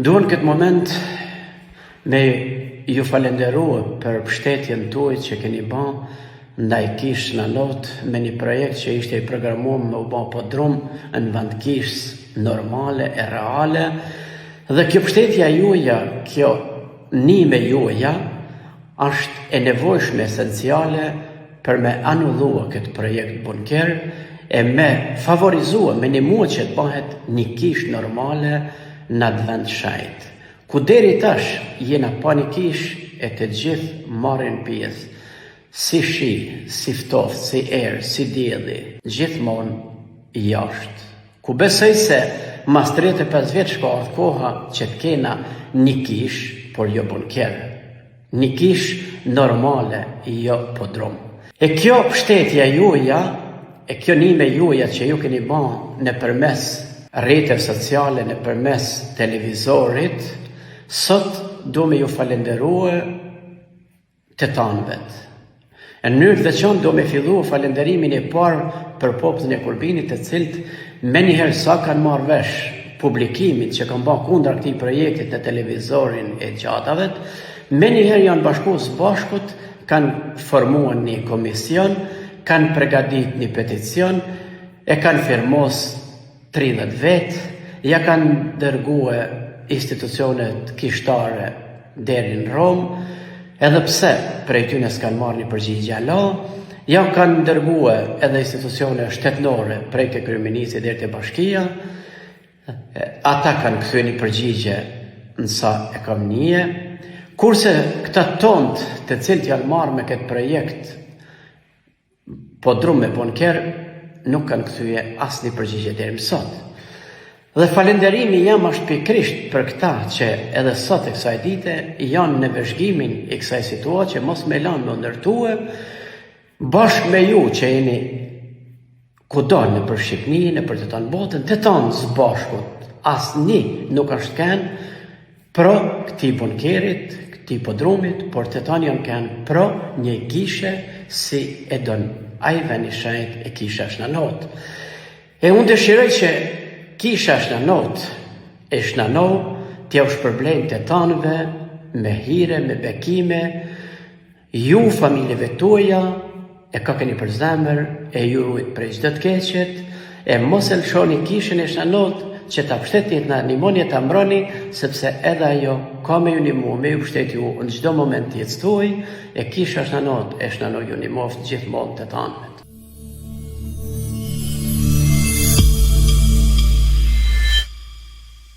Duan këtë moment me ju falenderu për mbështetjen tuaj që keni bën ndaj Kishës në Not me një projekt që ishte i programuar me u bë podrum në vend Kishës normale e reale. Dhe kjo mbështetja juaja, kjo nime juaja, është e nevojshme esenciale për me anullua këtë projekt bunker e me favorizua, me një mua që të bëhet një kishë normale në atë vend shajt. Ku deri tash jena pa një kishë e të gjithë marrin pjesë, si shi, si ftoft, si erë, si dielli, gjithmonë jashtë. Ku besoj se mas 35 vjeç ka ardhur koha që të kena një kishë, por jo bunker. Një kishë normale, jo podrum. E kjo mbështetja juaja, e kjo nime juaja që ju keni bën nëpërmes rrjeteve sociale, nëpërmes televizorit, sot do me ju falenderue të tanëvet. Në mënyrë të veçantë do me fillu falenderimin e parë për popullin e Kurbinit, të cilët me njëherë sa kanë marrë vesh publikimin që kanë bërë kundër këtij projektit në televizorin e gjatavet, me njëherë janë bashkuar së bashkut, kanë formuar një komision, kanë përgatitur një peticion, e kanë firmos 30 vetë, ja kanë dërguar institucionet kishtare deri në Rom, edhe pse prej tyre s'kanë marrë një përgjigje ala, ja kanë dërguar edhe institucione shtetënore prej te kryeministri deri te bashkia, ata kanë kthyer një përgjigje nësa e kam nije, kurse këta tont të cilët janë marrë me këtë projekt podrum me bunker nuk kanë kthyer asnjë përgjigje deri më sot. Dhe falenderimi jam është pikrisht për këta që edhe sot e kësaj dite janë në vëzhgimin e kësaj situatë që mos me lanë më ndërtue bashkë me ju që jeni kudo në për Shqipni, në për të tanë botën, të tanë së bashkut. Asnjë nuk është kënë pro këtij bunkerit, këtij podrumit, por të tanë janë kënë pro një kishe si e don ai veni shajt e Kisha në Not. E unë dëshiroj që Kisha në Not e Shnano t'ja u shpërblejnë të tanëve, me hire, me bekime, ju familjeve tuaja, e ka keni për zemër, e ju rujt prej çdo të keqet, e mos e lëshoni Kishën e Shnanot që ta mbështetni në nimonje ta mbroni, sepse edhe ajo ka me ju nimu, me ju mbështet ju në çdo moment të jetës tuaj, e Kisha Shnanot e Shnano ju nimoft gjithmonë të tanëve.